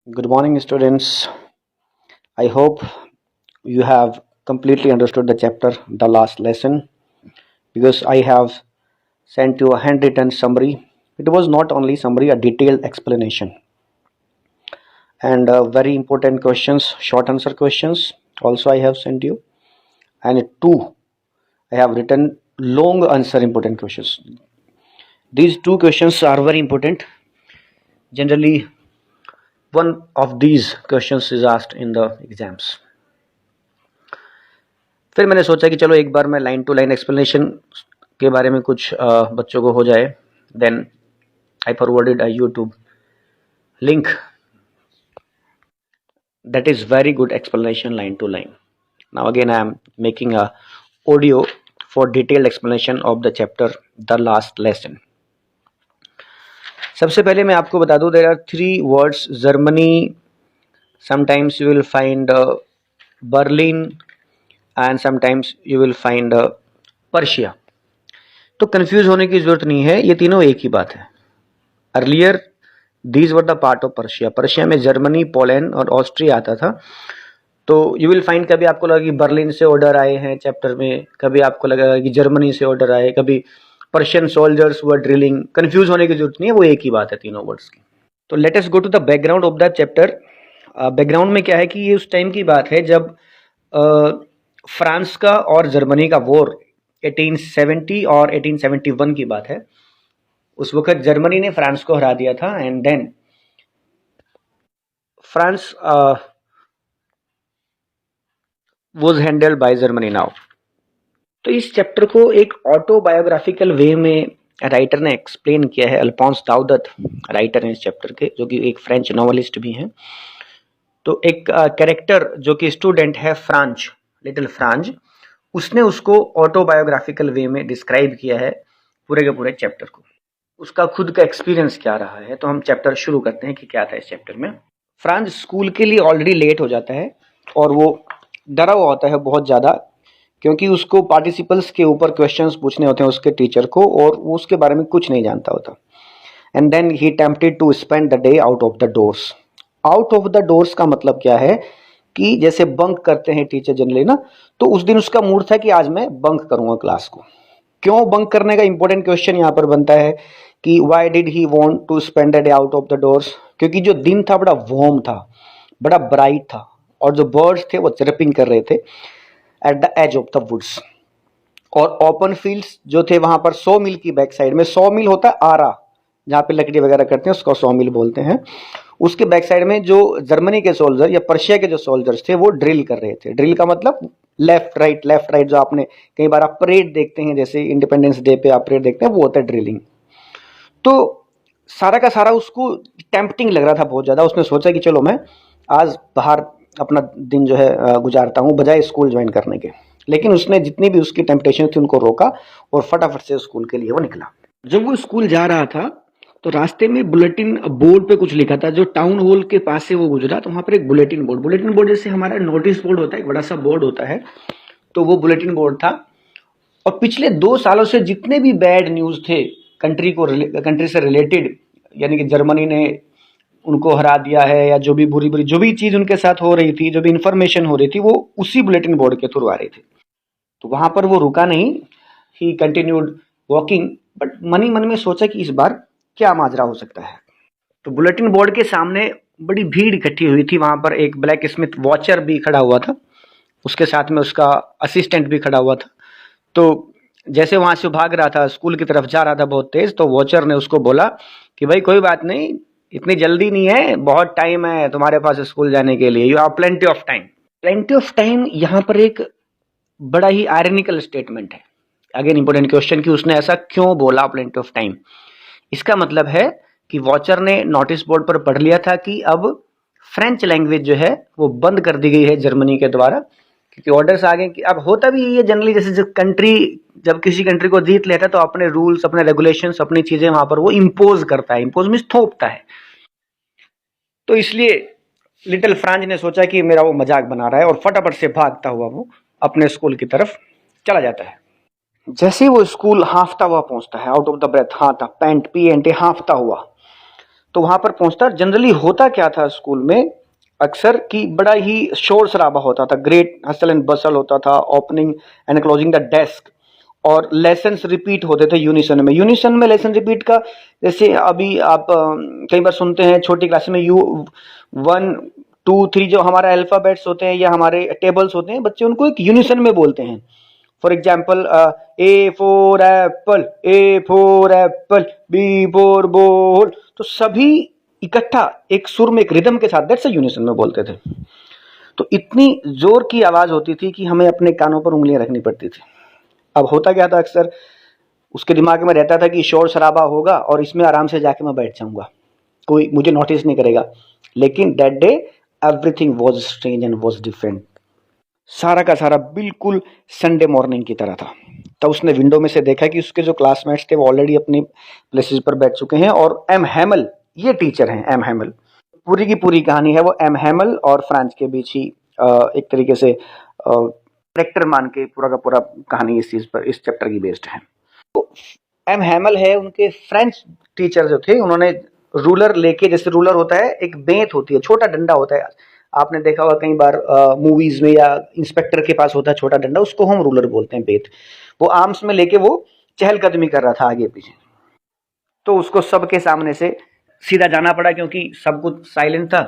Good morning, students. I hope you have completely understood the chapter, the last lesson, because I have sent you a handwritten summary. It was not only summary, a detailed explanation and very important questions, short answer questions. Also, I have sent you, and two, I have written long answer important questions. These two questions are very important. Generally, one of these questions is asked in the exams. फिर मैंने सोचा कि चलो एक बार मैं line to line explanation के बारे में कुछ बच्चों को हो जाए. Then I forwarded a YouTube link that is very good explanation line to line. Now again I am making a audio for detailed explanation of the chapter the last lesson. सबसे पहले मैं आपको बता दूं, there are three words. Germany, sometimes you will find Berlin, and sometimes you will find Persia. तो confuse होने की जरूरत नहीं है, ये तीनों एक ही बात है. Earlier these were the part of Persia. Persia में जर्मनी, पोलैंड और ऑस्ट्रिया आता था. तो यू विल फाइंड कभी आपको लगा कि बर्लिन से ऑर्डर आए हैं चैप्टर में, कभी आपको लगेगा कि जर्मनी से ऑर्डर आए, कभी पर्शियन सोल्जर्स वर ड्रिलिंग. कंफ्यूज होने की जरूरत नहीं है, वो एक ही बात है तीनों वर्ड्स की. तो let us go to the background of the chapter. Background में क्या है कि ये उस टाइम की बात है जब फ्रांस का और जर्मनी का वॉर 1870 और 1871 की बात है. उस वक्त जर्मनी ने फ्रांस को हरा दिया था and then France was handled by Germany now. तो इस चैप्टर को एक ऑटोबायोग्राफिकल वे में राइटर ने एक्सप्लेन किया है. अल्फोंस दाऊदत राइटर हैं इस चैप्टर के, जो कि एक फ्रेंच नॉवेलिस्ट भी हैं. तो एक कैरेक्टर जो कि स्टूडेंट है फ्रांच, लिटिल फ्रांच, उसने उसको ऑटोबायोग्राफिकल वे में डिस्क्राइब किया है पूरे के पूरे चैप्टर को. उसका खुद का एक्सपीरियंस क्या रहा है. तो हम चैप्टर शुरू करते हैं कि क्या था इस चैप्टर में. फ्रांस स्कूल के लिए ऑलरेडी लेट हो जाता है और वो डरा हुआ होता है बहुत ज़्यादा, क्योंकि उसको पार्टिसिपल्स के ऊपर क्वेश्चंस पूछने होते हैं उसके टीचर को, और वो उसके बारे में कुछ नहीं जानता होता. And then he tempted to spend the day out of the doors. Out of the doors का मतलब क्या है कि जैसे बंक करते हैं टीचर जनरली ना, तो उस दिन उसका मूड था कि आज मैं बंक करूंगा क्लास को. क्यों बंक करने का इंपॉर्टेंट क्वेश्चन यहाँ पर बनता है कि why did he want to spend the day out of the doors. क्योंकि जो दिन था बड़ा वार्म था, बड़ा ब्राइट था, और जो बर्ड्स थे वो चिरपिंग कर रहे थे at the edge of the woods. और ओपन फील्ड्स जो थे वहां पर 100 मील की बैक साइड में, 100 मील होता है आरा, जहाँ पे लकड़ी वगैरह करते हैं उसको 100 मील बोलते हैं. उसके बैक साइड में जो जर्मनी के सोल्जर या पर्शिया के जो सोल्जर्स थे वो ड्रिल कर रहे थे. ड्रिल का मतलब लेफ्ट राइट, जो आपने कई बार आप परेड देखते हैं, जैसे इंडिपेंडेंस डे पे आप परेड देखते हैं, वो होता है ड्रिलिंग. तो सारा का सारा उसको टेम्पटिंग लग रहा था बहुत ज़्यादा. उसने सोचा कि चलो मैं आज बाहर अपना दिन जो है गुजारता हूँ बजाय स्कूल ज्वाइन करने के. लेकिन उसने जितनी भी उसकी टेम्पटेशन थी उनको रोका और फटाफट से स्कूल के लिए वो निकला. जब वो स्कूल जा रहा था तो रास्ते में बुलेटिन बोर्ड पे कुछ लिखा था. जो टाउन हॉल के पास से वो गुजरा तो वहां पर एक बुलेटिन बोर्ड जैसे हमारा नोटिस बोर्ड होता है, एक बड़ा सा बोर्ड होता है, तो वो बुलेटिन बोर्ड था. और पिछले 2 सालों से जितने भी बैड न्यूज थे कंट्री से रिलेटेड, यानी कि जर्मनी ने उनको हरा दिया है या जो भी बुरी बुरी जो भी चीज उनके साथ हो रही थी, जो भी इंफॉर्मेशन हो रही थी, वो उसी बुलेटिन बोर्ड के थ्रू आ रही थी. तो वहां पर वो रुका नहीं, ही कंटिन्यूड वॉकिंग, बट मन ही मन में सोचा कि इस बार क्या माजरा हो सकता है. तो बुलेटिन बोर्ड के सामने बड़ी भीड़ इकट्ठी हुई थी. वहां पर एक ब्लैक स्मिथ वॉचर भी खड़ा हुआ था, उसके साथ में उसका असिस्टेंट भी खड़ा हुआ था. तो जैसे वहां से भाग रहा था, स्कूल की तरफ जा रहा था बहुत तेज, तो वॉचर ने उसको बोला कि भाई कोई बात नहीं, इतनी जल्दी नहीं है, बहुत टाइम है तुम्हारे पास स्कूल जाने के लिए, you have plenty of time. Plenty of time यहाँ पर एक बड़ा ही आयरनिकल स्टेटमेंट है. अगेन इंपॉर्टेंट क्वेश्चन कि उसने ऐसा क्यों बोला प्लेंटी ऑफ टाइम. इसका मतलब है कि वॉचर ने नोटिस बोर्ड पर पढ़ लिया था कि अब फ्रेंच लैंग्वेज जो है वो बंद कर दी गई है जर्मनी के द्वारा, क्योंकि ऑर्डर्स आ गए कि अब होता भी ये जनरली, जैसे जब किसी कंट्री को जीत लेता है तो अपने रूल्स, अपने रेगुलेशंस, अपनी चीजें वहां पर वो इम्पोज करता है. इम्पोज मीन्स थोपता है. तो इसलिए लिटिल फ्रांस ने सोचा कि मेरा वो मजाक बना रहा है, और फटाफट से भागता हुआ वो अपने स्कूल की तरफ चला जाता है. जैसे वो स्कूल हांफता हुआ पहुंचता है, आउट ऑफ द ब्रेथ, हाँ था पैंट पी एंटे हांफता हुआ, तो वहां पर पहुंचता। जनरली होता क्या था स्कूल में अक्सर कि बड़ा ही शोर शराबा होता था, ग्रेट हसल एंड बसल होता था, opening and closing the desk, और लेसन्स रिपीट होते थे यूनिसन में। यूनिसन में लेसन रिपीट का, जैसे अभी आप कई बार सुनते हैं छोटी क्लास में यू 1 2 3 जो हमारा अल्फाबेट्स होते हैं या हमारे टेबल्स होते हैं, बच्चे उनको एक यूनिसन में बोलते हैं। For example, A for apple, A for apple, B for ball, तो सभी इकट्ठा एक सुर में, एक रिदम के साथ, दैट्स अ यूनिसन में बोलते थे। तो इतनी जोर की आवाज होती थी कि हमें अपने कानों पर उंगलियां रखनी पड़ती थी। अब होता क्या था, अक्सर उसके दिमाग में रहता था कि शोर शराबा होगा और इसमें आराम से जाके मैं बैठ जाऊंगा, कोई मुझे नोटिस नहीं करेगा। लेकिन that day everything was strange and was different. सारा का सारा बिल्कुल संडे मॉर्निंग की तरह था। तब उसने विंडो में से देखा कि उसके जो क्लासमेट्स थे वो ऑलरेडी अपने प्लेसेस पर बैठ चुके हैं, और एम हैमल, ये टीचर हैं एम हैमल। पूरी की पूरी कहानी है वो एम हैमल और फ्रांच के बीच ही एक तरीके से कैरेक्टर मान के पूरा का पूरा कहानी इस चीज पर, इस चैप्टर की बेस्ड है। तो एम हैमल है, उनके फ्रेंच टीचर जो थे, उन्होंने रूलर लेके, जैसे रूलर होता है, एक बेंत होती है, छोटा डंडा होता है, आपने देखा होगा कई बार मूवीज में, या इंस्पेक्टर के पास होता है छोटा डंडा, उसको हम रूलर बोलते हैं, बेंत। वो आर्म्स में लेके वो चहलकदमी कर रहा था आगे पीछे। तो उसको सबके सामने से सीधा जाना पड़ा क्योंकि सब कुछ साइलेंट था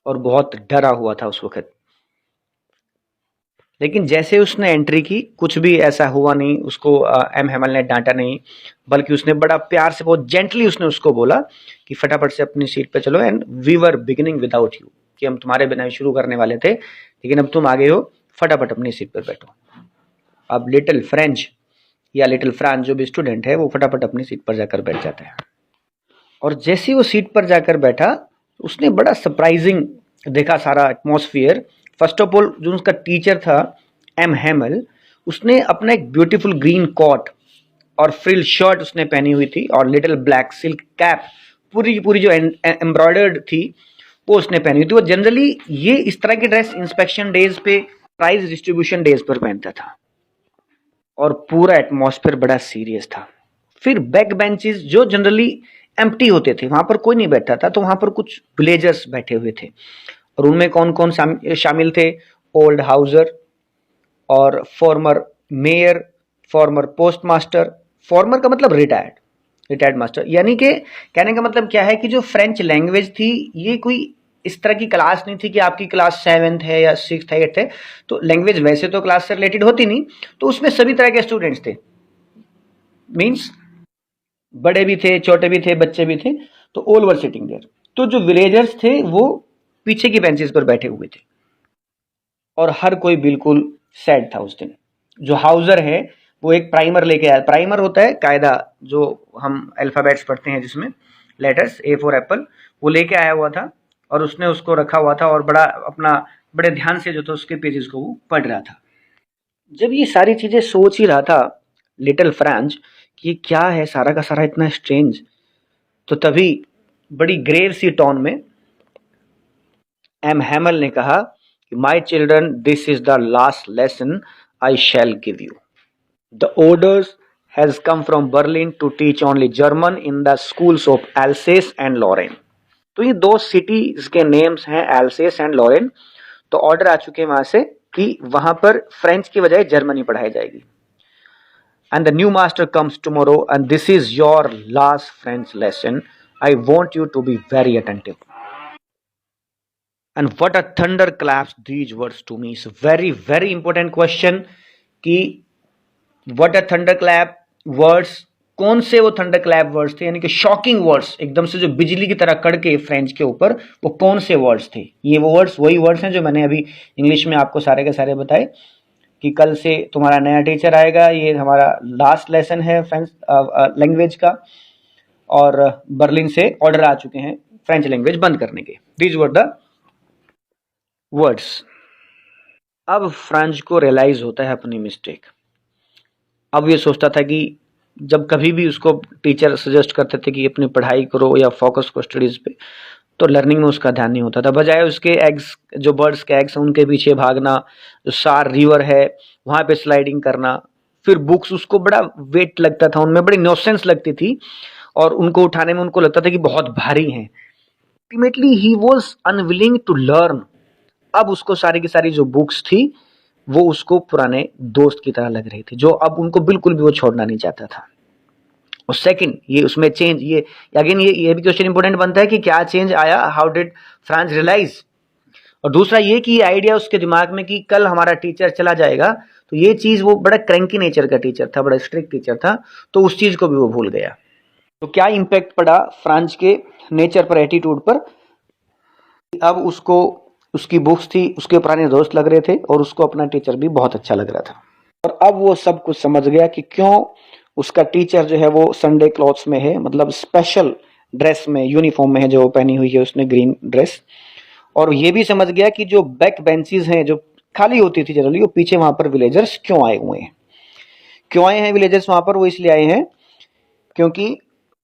और बहुत डरा हुआ था उस वक्त। लेकिन जैसे उसने एंट्री की, कुछ भी ऐसा हुआ नहीं, उसको एम हैमल ने डांटा नहीं, बल्कि उसने बड़ा प्यार से, बहुत जेंटली उसने उसको बोला कि फटाफट से अपनी सीट पे चलो, and we were beginning without you, कि हम तुम्हारे बिना ही शुरू करने वाले थे, लेकिन अब तुम आ गए हो, फटाफट अपनी सीट पर बैठो। अब लिटिल फ्रेंच या लिटिल फ्रांस जो भी स्टूडेंट है, वो फटाफट अपनी सीट पर जाकर बैठ जाता है। और जैसे वो सीट पर जाकर बैठा, उसने बड़ा सरप्राइजिंग देखा सारा एटमॉस्फेयर। फर्स्ट ऑफ ऑल, जो उसका टीचर था एम हैमल, उसने अपना एक ब्यूटीफुल ग्रीन कोट और फ्रिल शर्ट उसने पहनी हुई थी, और लिटिल ब्लैक सिल्क कैप, पूरी की पूरी जो एम्ब्रॉयडर्ड थी वो उसने पहनी हुई थी। वो जनरली ये इस तरह की ड्रेस इंस्पेक्शन डेज पे, प्राइज डिस्ट्रीब्यूशन डेज पर पहनता था, और पूरा एटमॉस्फेयर बड़ा सीरियस था। फिर बैक बेंचेस जो जनरली एम्प्टी होते थे, वहां पर कोई नहीं बैठा था, तो वहां पर कुछ विलेजर्स बैठे हुए थे, और उनमें कौन कौन शामिल थे? ओल्ड हाउसर, और farmer mayor, farmer post master. Farmer का मतलब रिटायर्ड मास्टर, यानी कि कहने का मतलब क्या है कि जो फ्रेंच लैंग्वेज थी, ये कोई इस तरह की क्लास नहीं थी कि आपकी क्लास 7th है या 6th है, 8th है, तो लैंग्वेज वैसे तो क्लास से रिलेटेड होती नहीं, तो उसमें सभी तरह के स्टूडेंट्स थे, मीन्स बड़े भी थे, छोटे भी थे, बच्चे भी थे, तो ऑल वर सिटिंग देयर। तो जो विलेजर्स थे वो पीछे की बेंचेस पर बैठे हुए थे, और हर कोई बिल्कुल सैड था उस दिन। जो हाउसर है वो एक प्राइमर लेके आया। प्राइमर होता है कायदा, जो हम अल्फाबेट्स पढ़ते हैं जिसमें लेटर्स, ए फॉर एप्पल, वो लेके आया हुआ था, और उसने उसको रखा हुआ था, और बड़े ध्यान से जो था उसके पेजेस को वो पढ़ रहा था। जब ये सारी चीजें सोच ही रहा था लिटिल फ्रांच कि क्या है सारा का सारा इतना स्ट्रेंज, तो तभी बड़ी ग्रेव सी टोन में एम हैमल ने कहा कि my children, this is the last lesson I shall give you. The orders has come from Berlin to teach only German in the schools of Alsace and Lorraine. तो ये दो cities के names हैं, Alsace and Lorraine. तो order आ चुके हैं वहां से कि वहां पर फ्रेंच की बजाय जर्मनी पढ़ाई जाएगी। And the new master comes tomorrow, and this is your last French lesson. I want you to be very attentive. And what a thunder claps these words to me. It's a very, very important question कि what a thunder clap words, कौन से वो thunder clap words थे, यानी कि shocking words, एकदम से जो बिजली की तरह कड़के फ्रेंच के ऊपर, वो कौन से वर्ड्स थे? ये वो वर्ड्स, वही वर्ड्स हैं जो मैंने अभी इंग्लिश में आपको सारे के सारे बताए कि कल से तुम्हारा नया टीचर आएगा, ये हमारा लास्ट लेसन है फ्रेंच लैंग्वेज का, और बर्लिन से ऑर्डर आ चुके हैं फ्रेंच लैंग्वेज बंद करने के। These were the words. अब फ्रांच को रियलाइज होता है अपनी मिस्टेक। अब ये सोचता था कि जब कभी भी उसको टीचर सजेस्ट करते थे कि अपनी पढ़ाई करो या फोकस करो स्टडीज पे, तो लर्निंग में उसका ध्यान नहीं होता था। बजाय उसके एग्स, जो बर्ड्स के एग्स हैं उनके पीछे भागना, जो सार रिवर है वहां पे स्लाइडिंग करना, फिर बुक्स उसको बड़ा वेट लगता था, उनमें बड़ी नॉनसेंस लगती थी, और उनको उठाने में उनको लगता था कि बहुत भारी हैं। Ultimately he was unwilling to learn. अब उसको सारी की सारी जो बुक्स थी वो उसको पुराने दोस्त की तरह लग रही थी, जो अब उनको बिल्कुल भी वो छोड़ना नहीं चाहता था। और सेकंड, ये उसमें चेंज, ये अगेन ये भी क्वेश्चन इंपॉर्टेंट बनता है कि क्या चेंज आया, हाउ डिड फ्रांस रियलाइज। और दूसरा ये कि ये आइडिया उसके दिमाग में कि कल हमारा टीचर चला जाएगा, तो ये चीज, वो बड़ा क्रैंकी नेचर का टीचर था, बड़ा स्ट्रिक्ट टीचर था, तो उस चीज को भी वो भूल गया। तो क्या इम्पैक्ट पड़ा फ्रांस के नेचर पर, एटीट्यूड पर। अब उसको उसकी बुक्स थी, उसके पुराने दोस्त लग रहे थे, और उसको अपना टीचर भी बहुत अच्छा लग रहा था। और अब वो सब कुछ समझ गया कि क्यों उसका टीचर जो है वो संडे क्लॉथ्स में है, मतलब स्पेशल ड्रेस में, यूनिफॉर्म में है, जो पहनी हुई है उसने ग्रीन ड्रेस। और ये भी समझ गया कि जो बैक बेंचेस हैं, जो खाली होती थी जनरली, वो पीछे वहां पर विलेजर्स क्यों आए हुए हैं। क्यों आए हैं विलेजर्स वहां पर, वो इसलिए आए हैं क्योंकि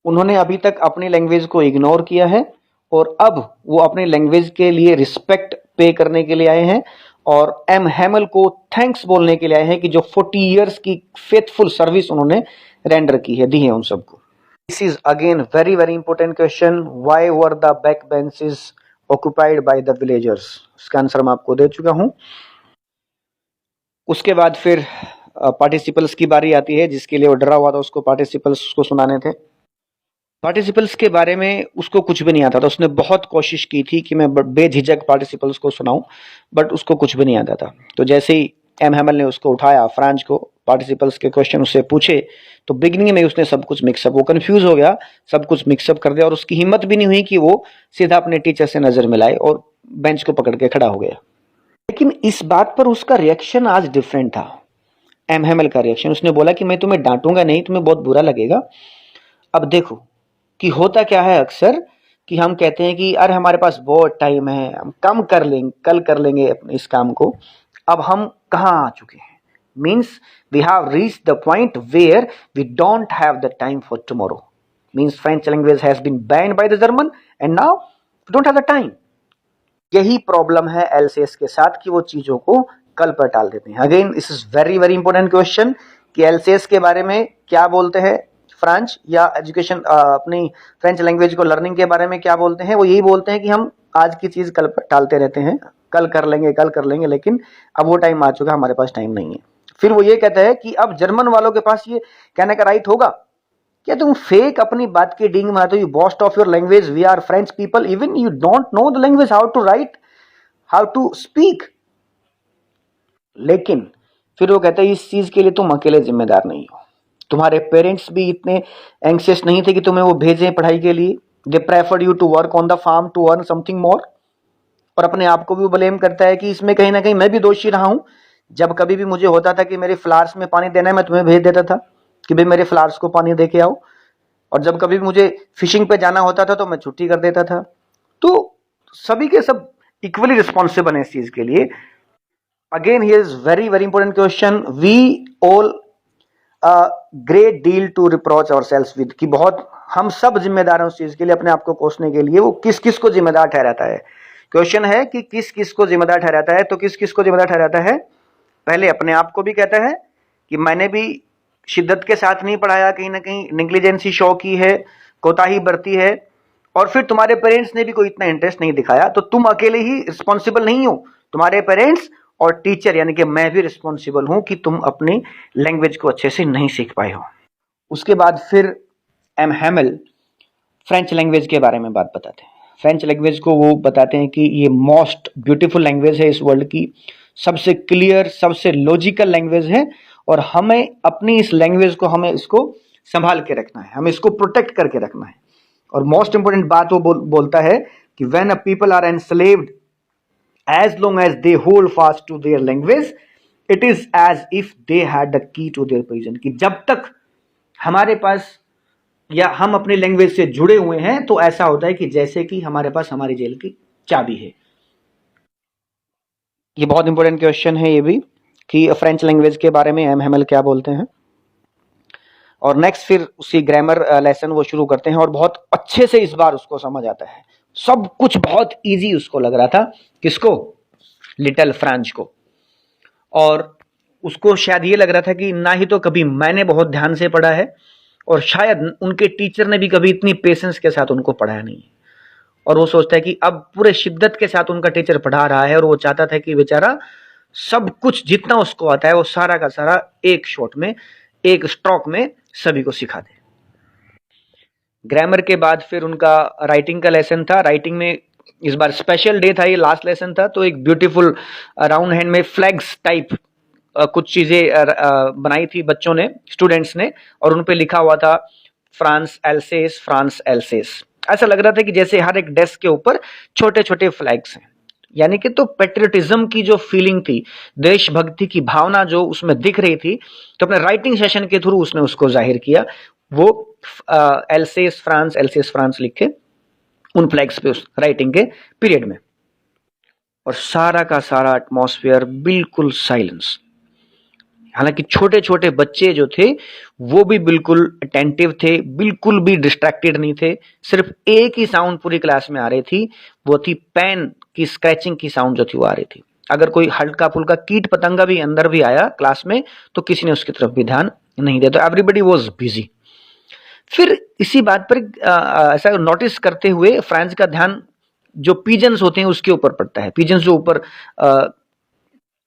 उन्होंने अभी तक अपनी लैंग्वेज को इग्नोर किया है, और अब वो अपने लैंग्वेज के लिए रिस्पेक्ट पे करने के लिए आए हैं, और एम हैमल को थैंक्स बोलने के लिए आए हैं कि जो 40 इयर्स की फेथफुल सर्विस उन्होंने रेंडर की है, दी है उन सबको। This is again very very important question, why were the back benches occupied by the villagers. इसका आंसर मैं आपको दे चुका हूं। उसके बाद फिर पार्टिसिपल्स की बारी आती है, जिसके लिए वो डरा हुआ था, उसको पार्टिसिपल्स को सुनाने थे। पार्टिसिपल्स के बारे में उसको कुछ भी नहीं आता था। उसने बहुत कोशिश की थी कि मैं बेझिझक पार्टिसिपल्स को सुनाऊं, बट उसको कुछ भी नहीं आता था। तो जैसे ही एम हैमल ने उसको उठाया, फ्रांच को, पार्टिसिपल्स के क्वेश्चन उससे पूछे, तो बिगिनिंग में उसने सब कुछ मिक्सअप, वो कंफ्यूज हो गया, सब कुछ मिक्सअप कर दिया, और उसकी हिम्मत भी नहीं हुई कि वो सीधा अपने टीचर से नजर मिलाए, और बेंच को पकड़ के खड़ा हो गया। लेकिन इस बात पर उसका रिएक्शन आज डिफरेंट था। एम हैमल का रिएक्शन, उसने बोला कि मैं तुम्हें डांटूंगा नहीं, तुम्हें बहुत बुरा लगेगा। अब देखो कि होता क्या है अक्सर, कि हम कहते हैं कि अरे हमारे पास बहुत टाइम है, हम कम कर लेंगे, कल कर लेंगे इस काम को। अब हम कहाँ आ चुके हैं, means we have reach the point where we don't have the time for tomorrow. Means French language has been banned by the German and now we don't have the time. यही प्रॉब्लम है Alsace के साथ, कि वो चीजों को कल पर टाल देते हैं। Again this is very very important question, कि एलसीएस के बारे में क्या बोलते हैं फ्रांच, या एजुकेशन अपनी फ्रेंच लैंग्वेज को लर्निंग के बारे में क्या बोलते हैं। वो यही बोलते हैं कि हम आज की चीज कल पर टालते रहते हैं, कल कर लेंगे, कल कर लेंगे, लेकिन अब वो टाइम आ चुका, हमारे पास टाइम नहीं है। फिर वो ये कहता है कि अब जर्मन वालों के पास ये कहने का राइट होगा, क्या तुम फेक अपनी बात की डींग मारते हो, you boast of your language, we are French people, even you don't know the language, how to write, how to speak. लेकिन फिर वो कहते हैं इस चीज के लिए तुम अकेले जिम्मेदार नहीं हो, तुम्हारे पेरेंट्स भी इतने एंग्शियस नहीं थे कि तुम्हें वो भेजें पढ़ाई के लिए। They preferred you to work on the farm to earn something more. और अपने आप को भी वो ब्लेम करता है कि इसमें कहीं ना कहीं मैं भी दोषी रहा हूं। जब कभी भी मुझे होता था कि मेरे फ्लावर्स में पानी देना है, मैं तुम्हें भेज देता था कि भाई मेरे फ्लावर्स को पानी दे के आओ। और जब कभी भी मुझे फिशिंग पे जाना होता था तो मैं छुट्टी कर देता था। तो सभी के सब इक्वली रिस्पॉन्सिबल हैं इस चीज के लिए। Again here is very very important question, we all great deal to reproach ourselves with, कि बहुत हम सब जिम्मेदार हैं उस चीज के लिए, अपने आप को कोसने के लिए। वो किस किस को जिम्मेदार ठहराता है, क्वेश्चन है कि किस किस को जिम्मेदार ठहराता है। तो किस किस को जिम्मेदार ठहराता है, पहले अपने आप को भी कहता है कि मैंने भी शिद्दत के साथ नहीं पढ़ाया, कहीं ना कहीं नेग्लिजेंसी शो की है, कोताही बरती है। और फिर तुम्हारे पेरेंट्स ने भी कोई इतना इंटरेस्ट नहीं दिखाया, तो तुम अकेले ही रिस्पॉन्सिबल नहीं हो, तुम्हारे पेरेंट्स और टीचर यानी कि मैं भी रिस्पॉन्सिबल हूं कि तुम अपनी लैंग्वेज को अच्छे से नहीं सीख पाए हो। उसके बाद फिर एम हैमल फ्रेंच लैंग्वेज के बारे में बात बताते हैं। फ्रेंच लैंग्वेज को वो बताते हैं कि ये मोस्ट ब्यूटीफुल लैंग्वेज है इस वर्ल्ड की, सबसे क्लियर, सबसे लॉजिकल लैंग्वेज है, और हमें अपनी इस लैंग्वेज को, हमें इसको संभाल के रखना है, हमें इसको प्रोटेक्ट करके रखना है। और मोस्ट इंपोर्टेंट बात वो बोलता है कि when a people are enslaved as long as they hold fast to their language, it is as if they had the key to their prison, कि जब तक हमारे पास या हम अपनी लैंग्वेज से जुड़े हुए हैं तो ऐसा होता है कि जैसे कि हमारे पास हमारी जेल की चाबी है। ये बहुत इंपॉर्टेंट क्वेश्चन है ये भी, कि फ्रेंच लैंग्वेज के बारे में एम हैमल क्या बोलते हैं। और नेक्स्ट फिर उसी ग्रामर लेसन वो शुरू करते हैं, और बहुत अच्छे से इस बार उसको समझ आता है, सब कुछ बहुत इजी उसको लग रहा था। किसको? लिटिल फ्रांच को। और उसको शायद ये लग रहा था कि ना ही तो कभी मैंने बहुत ध्यान से पढ़ा है, और शायद उनके टीचर ने भी कभी इतनी पेशेंस के साथ उनको पढ़ाया नहीं है। और वो सोचता है कि अब पूरे शिद्दत के साथ उनका टीचर पढ़ा रहा है और वो चाहता था कि बेचारा सब कुछ जितना उसको आता है वो सारा का सारा एक शॉट में, एक स्ट्रोक में सभी को सिखा दे। ग्रामर के बाद फिर उनका राइटिंग का लेसन था। राइटिंग में इस बार स्पेशल डे था, ये लास्ट लेसन था, तो एक ब्यूटीफुल राउंड हैंड में फ्लैग्स टाइप कुछ चीजें बनाई थी बच्चों ने, स्टूडेंट्स ने, और उन पे लिखा हुआ था फ्रांस एल्सेस, फ्रांस एल्सेस। ऐसा लग रहा था कि जैसे हर एक डेस्क के ऊपर छोटे छोटे फ्लैग्स हैं, यानी कि तो पेट्रियटिज्म की जो फीलिंग थी, देशभक्ति की भावना जो उसमें दिख रही थी, तो अपने राइटिंग सेशन के थ्रू उसने उसको जाहिर किया। वो एल्सेस फ्रांस लिख के उन फ्लैग्स पे उस राइटिंग के पीरियड में, और सारा का सारा एटमॉस्फेयर बिल्कुल साइलेंस। हालांकि छोटे छोटे बच्चे जो थे वो भी बिल्कुल अटेंटिव थे, बिल्कुल भी डिस्ट्रैक्टेड नहीं थे। सिर्फ एक ही साउंड पूरी क्लास में आ रही थी, वो थी पेन की स्क्रैचिंग की साउंड जो थी वो आ रही थी। अगर कोई हल्का फुल्का कीट पतंगा भी अंदर भी आया क्लास में तो किसी ने उसकी तरफ भी ध्यान नहीं दिया, तो एवरीबडी वॉज बिजी। फिर इसी बात पर ऐसा नोटिस करते हुए फ्रांस का ध्यान जो पिजन्स होते हैं उसके ऊपर पड़ता है। पिजन्स जो ऊपर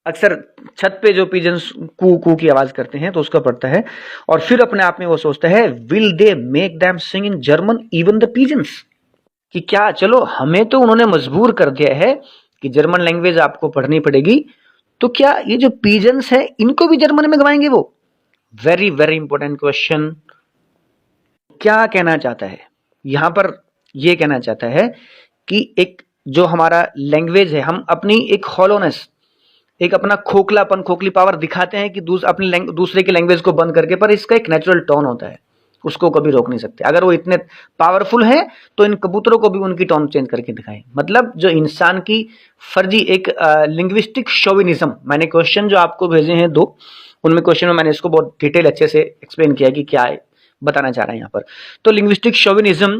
अक्सर छत पे जो पिजन्स कू कू की आवाज करते हैं तो उसका पड़ता है, और फिर अपने आप में वो सोचता है will they make them sing in German even the pigeons, कि क्या चलो हमें तो उन्होंने मजबूर कर दिया है कि जर्मन लैंग्वेज आपको पढ़नी पड़ेगी, तो क्या ये जो पिजन्स है इनको भी जर्मन में गवाएंगे वो? Very very important question. क्या कहना चाहता है यहां पर? ये कहना चाहता है कि एक जो हमारा लैंग्वेज है, हम अपनी एक हॉलोनेस, एक अपना खोखलापन, खोखली पावर दिखाते हैं कि अपनी दूसरे की लैंग्वेज को बंद करके, पर इसका एक नेचुरल टोन होता है, उसको कभी रोक नहीं सकते। अगर वो इतने पावरफुल हैं तो इन कबूतरों को भी उनकी टोन चेंज करके दिखाएं। मतलब जो इंसान की फर्जी एक लिंग्विस्टिक शोविनिज्म, मैंने क्वेश्चन जो आपको भेजे हैं 2, उनमें क्वेश्चन में मैंने इसको बहुत डिटेल अच्छे से एक्सप्लेन किया कि क्या बताना चाह रहा है यहाँ पर। तो लिंग्विस्टिक शोविनिज्म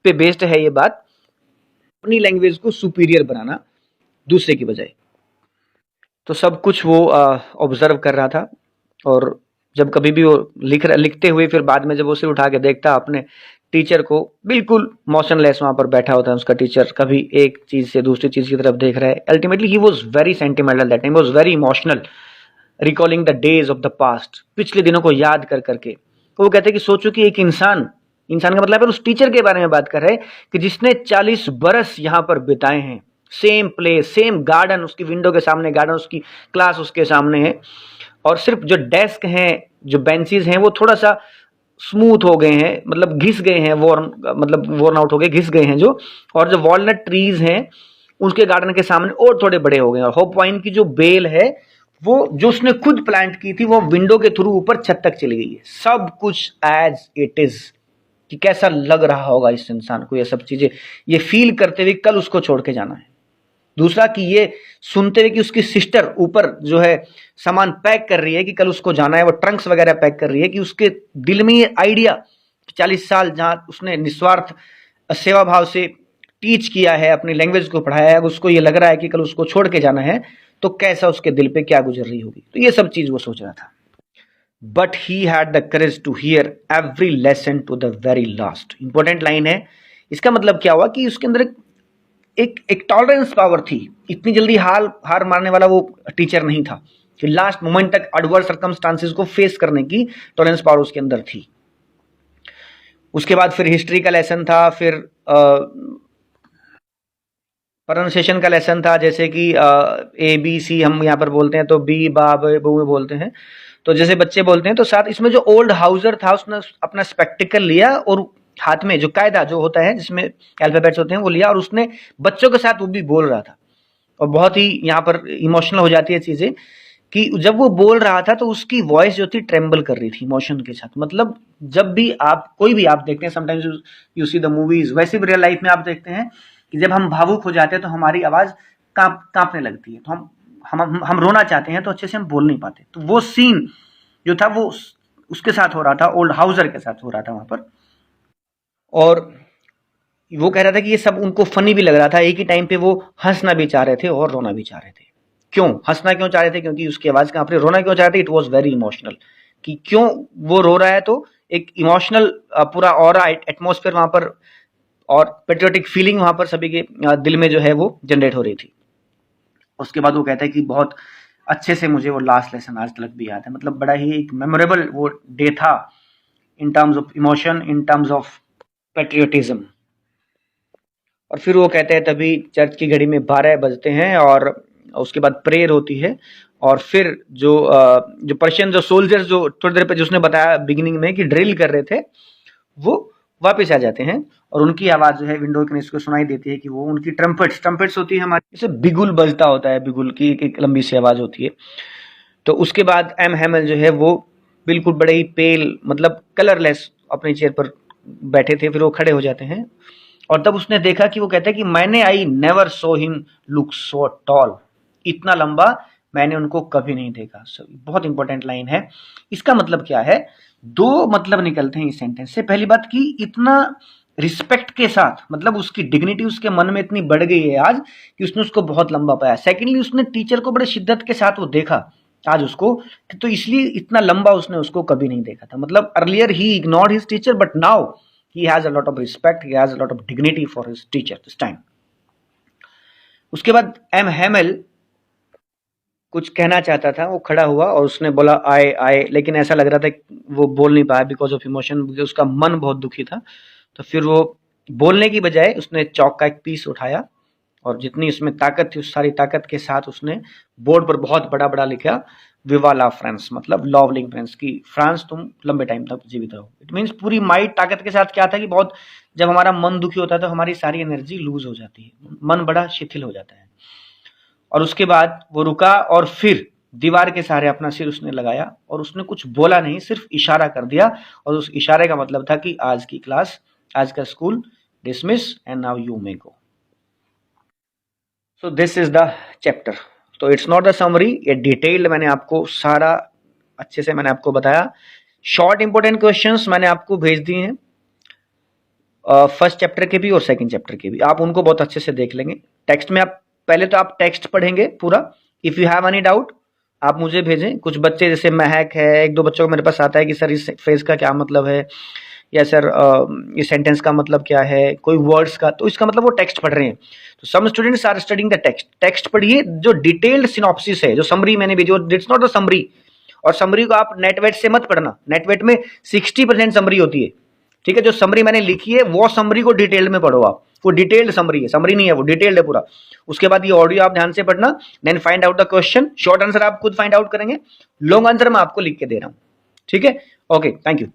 पे बेस्ड है ये बात, अपनी लैंग्वेज को सुपीरियर बनाना दूसरे की बजाय। तो सब कुछ वो ऑब्जर्व कर रहा था, और जब कभी भी वो लिखते हुए फिर बाद में जब वो सिर उठा के देखता अपने टीचर को, बिल्कुल मोशनलेस वहां पर बैठा होता है उसका टीचर, कभी एक चीज से दूसरी चीज की तरफ देख रहा है। Ultimately he was very sentimental that time, was very emotional, recalling the days of the past, पिछले दिनों को याद कर करके। वो कहते हैं कि सोचो कि एक इंसान का मतलब है उस टीचर के बारे में बात कर रहे हैं कि जिसने 40 बरस यहाँ पर बिताए हैं, सेम प्लेस, सेम गार्डन, उसकी विंडो के सामने गार्डन, उसकी क्लास उसके सामने है, और सिर्फ जो डेस्क हैं, जो बेंचेस हैं वो थोड़ा सा स्मूथ हो गए हैं, मतलब घिस गए हैं, वॉर्न आउट हो गए, घिस गए हैं जो, और जो वॉलनट ट्रीज हैं उसके गार्डन के सामने और थोड़े बड़े हो गए, और होप वाइन की जो बेल है वो जो उसने खुद प्लांट की थी वो विंडो के थ्रू ऊपर छत तक चली गई है। सब कुछ एज इट इज, कि कैसा लग रहा होगा इस इंसान को ये सब चीजें, ये फील करते हुए कल उसको छोड़ के जाना है। दूसरा कि ये सुनते हुए कि उसकी सिस्टर ऊपर जो है सामान पैक कर रही है कि कल उसको जाना है, वो ट्रंक्स वगैरह पैक कर रही है, कि उसके दिल में ये आइडिया, 40 साल जहां उसने निस्वार्थ सेवा भाव से टीच किया है, अपनी लैंग्वेज को पढ़ाया है, उसको ये लग रहा है कि कल उसको छोड़ के जाना है, तो कैसा उसके दिल पे क्या गुजर रही होगी। तो ये सब चीज वो सोच रहा था। But he had the courage to hear every lesson to the very last. Important line है, इसका मतलब क्या हुआ कि उसके अंदर एक टॉलरेंस पावर थी। इतनी जल्दी हार मारने वाला वो टीचर नहीं था, कि लास्ट मोमेंट तक एडवर्स सर्कमस्टांसेस को फेस करने की टॉलरेंस पावर उसके अंदर थी। उसके बाद फिर हिस्ट्री का लेसन था, फिर प्रोनाउंसिएशन का लेसन था, जैसे कि ए बी सी हम यहाँ पर बोलते हैं तो बी बा बू में बोलते हैं, तो जैसे बच्चे बोलते हैं। तो साथ इसमें जो ओल्ड हाउसर था उसने अपना स्पेक्टिकल लिया और हाथ में जो कायदा जो होता है जिसमें अल्फाबेट्स होते हैं वो लिया, और उसने बच्चों के साथ वो भी बोल रहा था। और बहुत ही यहाँ पर इमोशनल हो जाती है चीजें, कि जब वो बोल रहा था तो उसकी वॉइस जो थी ट्रेम्बल कर रही थी इमोशन के साथ। मतलब जब भी आप कोई भी आप देखते हैं, sometimes you see the movies, वैसे भी रियल लाइफ में आप देखते हैं कि जब हम भावुक हो जाते हैं तो हमारी आवाज कांपने लगती है, तो हम रोना चाहते हैं तो अच्छे से हम बोल नहीं पाते। तो वो सीन जो था वो उसके साथ हो रहा था, ओल्ड हाउसर के साथ हो रहा था वहां पर। और वो कह रहा था कि ये सब उनको फनी भी लग रहा था, एक ही टाइम पे वो हंसना भी चाह रहे थे और रोना भी चाह रहे थे। क्यों हंसना चाह रहे थे? क्योंकि उसकी आवाज कांप रही। रोना क्यों चाह रहे थे? इट वॉज वेरी इमोशनल, कि क्यों वो रो रहा है, तो एक इमोशनल पूरा ऑरा एटमॉस्फेयर वहां पर और पेट्रियोटिक फीलिंग वहां पर सभी के दिल में जो है वो जनरेट हो रही थी। उसके बाद वो कहता है कि बहुत अच्छे से मुझे वो लास्ट लेसन आज तक भी याद है, मतलब बड़ा ही एक मेमोरेबल वो डे था in terms of emotion, in terms of patriotism. और फिर वो कहते हैं तभी चर्च की घड़ी में 12 बजते हैं और उसके बाद प्रेयर होती है और फिर जो पर्शियन जो सोल्जर्स जो थोड़ी देर पे जो उसने बताया बिगिनिंग में कि ड्रिल कर रहे थे वो वापस आ जाते हैं और उनकी आवाज जो है विंडो के नीचे को सुनाई देती है कि वो उनकी ट्रम्पेट्स होती है हमारी, जैसे बिगुल बजता होता है, बिगुल की एक लंबी सी आवाज होती है। तो उसके बाद एम हैमल जो है वो बिल्कुल बड़े ही पेल मतलब कलरलेस अपनी चेयर पर बैठे थे, फिर वो खड़े हो जाते हैं और तब उसने देखा कि वो कहता है कि मैंने I never saw him look so tall, इतना लंबा मैंने उनको कभी नहीं देखा। बहुत इंपॉर्टेंट लाइन है। इसका मतलब क्या है, दो मतलब निकलते हैं इस सेंटेंस से। पहली बात कि इतना रिस्पेक्ट के साथ, मतलब उसकी डिग्निटी उसके मन में इतनी बढ़ गई है आज कि उसने उसको बहुत लंबा पाया। सेकेंडली उसने टीचर को बड़े शिद्दत के साथ वो देखा आज उसको, तो इसलिए इतना लंबा उसने उसको कभी नहीं देखा था। मतलब earlier he ignored his teacher but now he has a lot of respect, he has a lot of dignity for his teacher this time. उसके बाद एम हैमल कुछ कहना चाहता था, वो खड़ा हुआ और उसने बोला आए आए, लेकिन ऐसा लग रहा था वो बोल नहीं पाया बिकॉज ऑफ इमोशन, उसका मन बहुत दुखी था। तो फिर वो बोलने की बजाय उसने चौक का एक पीस उठाया और जितनी उसमें ताकत थी उस सारी ताकत के साथ उसने बोर्ड पर बहुत बड़ा बड़ा लिखा विवा ला फ्रांस, मतलब लव लिंग फ्रांस की फ्रांस तुम लंबे टाइम तक जीवित रहो। इट मीन्स पूरी माइट ताकत के साथ क्या था कि बहुत जब हमारा मन दुखी होता है तो हमारी सारी एनर्जी लूज हो जाती है, मन बड़ा शिथिल हो जाता है। और उसके बाद वो रुका और फिर दीवार के सहारे अपना सिर उसने लगाया और उसने कुछ बोला नहीं, सिर्फ इशारा कर दिया और उस इशारे का मतलब था कि आज की क्लास, आज का school dismiss and now you may go. So this is the chapter. तो इट्स नॉट द समरी, ये डिटेल्ड मैंने आपको सारा अच्छे से मैंने आपको बताया। शॉर्ट इंपॉर्टेंट क्वेश्चंस मैंने आपको भेज दिए हैं फर्स्ट चैप्टर के भी और सेकंड चैप्टर के भी, आप उनको बहुत अच्छे से देख लेंगे। टेक्स्ट में आप पहले तो आप टेक्स्ट पढ़ेंगे पूरा। If you have any doubt आप मुझे भेजें। कुछ बच्चे जैसे महक है, एक दो बच्चों को मेरे पास आता है कि सर इस फ्रेज का क्या मतलब है, या सर इस सेंटेंस का मतलब क्या है, कोई वर्ड्स का, तो इसका मतलब वो टेक्स्ट पढ़ रहे हैं। तो some students are studying the text. Text पढ़िए, जो डिटेल्ड सिनॉप्सिस है, जो समरी मैंने भेजी, इट्स नॉट अ समरी। और समरी को आप नेटवेट से मत पढ़ना, नेटवेट में 60% समरी होती है, ठीक है। जो समरी मैंने लिखी है वो समरी को डिटेल्ड में पढ़ो आप, वो डिटेल्ड समरी है, समरी नहीं है, वो डिटेल्ड है पूरा। उसके बाद ये ऑडियो आप ध्यान से पढ़ना, then find out the question. Short answer आप खुद फाइंड आउट करेंगे, लॉन्ग आंसर मैं आपको लिख के दे रहा हूं, ठीक है। Okay, thank you.